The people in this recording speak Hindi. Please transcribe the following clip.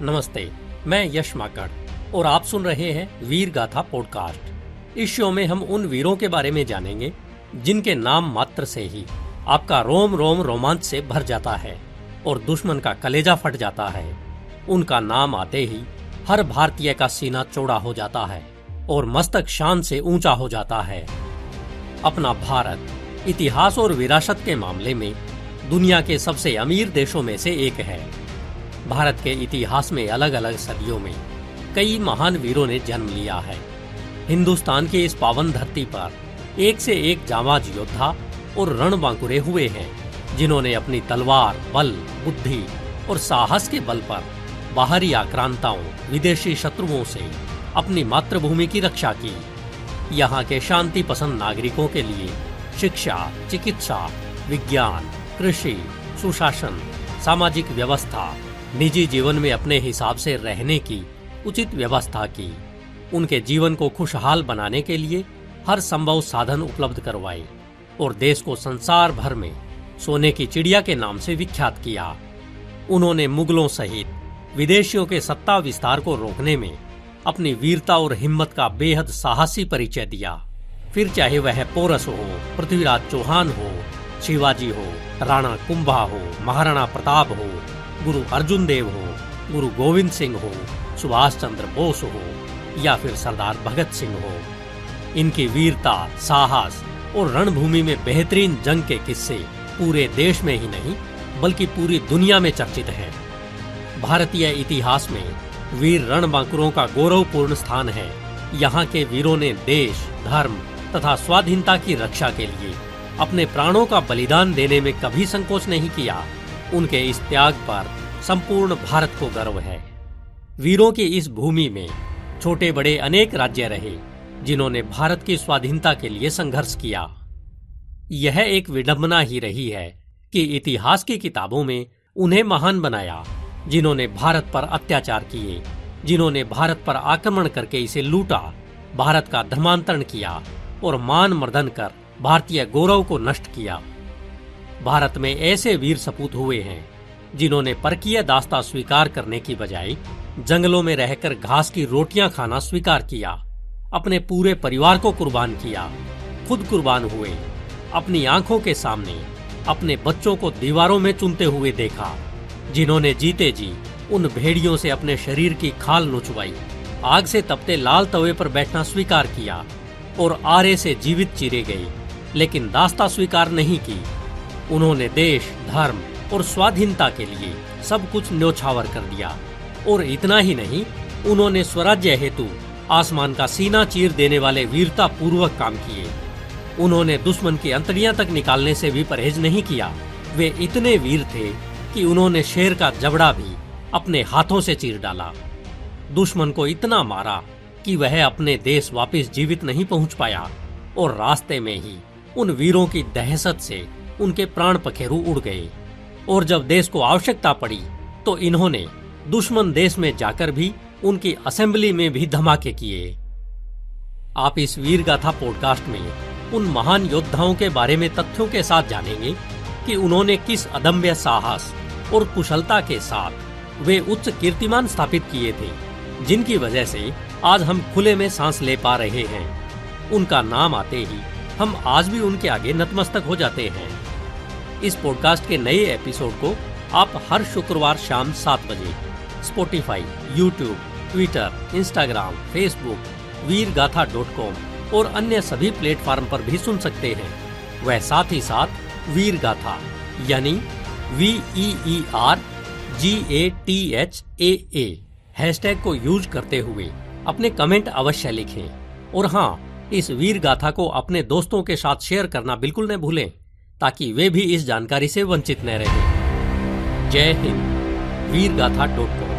नमस्ते, मैं यश माकड़ और आप सुन रहे हैं वीर गाथा पॉडकास्ट। इस शो में हम उन वीरों के बारे में जानेंगे जिनके नाम मात्र से ही आपका रोम रोम रोमांच से भर जाता है और दुश्मन का कलेजा फट जाता है। उनका नाम आते ही हर भारतीय का सीना चौड़ा हो जाता है और मस्तक शान से ऊंचा हो जाता है। अपना भारत इतिहास और विरासत के मामले में दुनिया के सबसे अमीर देशों में से एक है। भारत के इतिहास में अलग अलग सदियों में कई महान वीरों ने जन्म लिया है। हिंदुस्तान की इस पावन धरती पर एक से एक जांबाज योद्धा और रणबांकुरे हुए हैं, जिन्होंने अपनी तलवार, बल, बुद्धि और साहस के बल पर बाहरी आक्रांताओं, विदेशी शत्रुओं से अपनी मातृभूमि की रक्षा की। यहाँ के शांति पसंद नागरिकों के लिए शिक्षा, चिकित्सा, विज्ञान, कृषि, सुशासन, सामाजिक व्यवस्था, निजी जीवन में अपने हिसाब से रहने की उचित व्यवस्था की। उनके जीवन को खुशहाल बनाने के लिए हर संभव साधन उपलब्ध करवाए और देश को संसार भर में सोने की चिड़िया के नाम से विख्यात किया। उन्होंने मुगलों सहित विदेशियों के सत्ता विस्तार को रोकने में अपनी वीरता और हिम्मत का बेहद साहसी परिचय दिया। फिर चाहे वह पोरस हो, पृथ्वीराज चौहान हो, शिवाजी हो, राणा कुंभा हो, महाराणा प्रताप हो, गुरु अर्जुन देव हो, गुरु गोविंद सिंह हो, सुभाष चंद्र बोस हो या फिर सरदार भगत सिंह हो। इनकी वीरता, साहस और रणभूमि में बेहतरीन जंग के किस्से पूरे देश में ही नहीं बल्कि पूरी दुनिया में चर्चित हैं। भारतीय इतिहास में वीर रणबांकुरों का गौरवपूर्ण स्थान है। यहाँ के वीरों ने देश, धर्म तथा स्वाधीनता की रक्षा के लिए अपने प्राणों का बलिदान देने में कभी संकोच नहीं किया। उनके इस त्याग पर संपूर्ण भारत को गर्व है। वीरों की इस भूमि में छोटे बड़े अनेक राज्य रहे, जिन्होंने भारत की स्वाधीनता के लिए संघर्ष किया। यह एक विडंबना ही रही है कि इतिहास की किताबों में उन्हें महान बनाया, जिन्होंने भारत पर अत्याचार किए, जिन्होंने भारत पर आक्रमण करके इसे लूटा, भारत का धर्मांतरण किया और मान मर्दन कर भारतीय गौरव को नष्ट किया। भारत में ऐसे वीर सपूत हुए हैं जिन्होंने परकीय दास्ता स्वीकार करने की बजाय जंगलों में रहकर घास की रोटियां खाना स्वीकार किया, अपने पूरे परिवार को कुर्बान किया, खुद कुर्बान हुए, अपनी आंखों के सामने अपने बच्चों को दीवारों में चुनते हुए देखा, जिन्होंने जीते जी उन भेड़ियों से अपने शरीर की खाल नोचवाई, आग से तपते लाल तवे पर बैठना स्वीकार किया और आरे से जीवित चीरे गए, लेकिन दास्ता स्वीकार नहीं की। उन्होंने देश, धर्म और स्वाधीनता के लिए सब कुछ न्योछावर कर दिया और इतना ही नहीं, उन्होंने स्वराज्य हेतु आसमान का सीना चीर देने वाले वीरता पूर्वक काम किए। उन्होंने दुश्मन की अंतड़ियां तक निकालने से भी परहेज नहीं किया। वे इतने वीर थे कि उन्होंने शेर का जबड़ा भी अपने हाथों से चीर डाला। दुश्मन को इतना मारा कि वह अपने देश वापस जीवित नहीं पहुंच पाया और रास्ते में ही उन वीरों की दहशत से उनके प्राण पखेरु उड़ गए। और जब देश को आवश्यकता पड़ी तो इन्होंने दुश्मन देश में जाकर भी उनकी असेंबली में भी धमाके किए। आप इस वीर गाथा पॉडकास्ट में उन महान योद्धाओं के बारे में तथ्यों के साथ जानेंगे कि उन्होंने किस अदम्य साहस और कुशलता के साथ वे उच्च कीर्तिमान स्थापित किए थे, जिनकी वजह से आज हम खुले में सांस ले पा रहे हैं। उनका नाम आते ही हम आज भी उनके आगे नतमस्तक हो जाते हैं। इस पॉडकास्ट के नए एपिसोड को आप हर शुक्रवार शाम 7 बजे Spotify, YouTube, Twitter, Instagram, Facebook, veergatha.com और अन्य सभी प्लेटफॉर्म पर भी सुन सकते हैं। वह साथ ही साथ वीर गाथा यानी VEERGATHAA हैशटैग को यूज करते हुए अपने कमेंट अवश्य लिखें। और हाँ, इस वीर गाथा को अपने दोस्तों के साथ शेयर करना बिल्कुल न भूलें, ताकि वे भी इस जानकारी से वंचित न रहें। जय हिंद। veergatha.com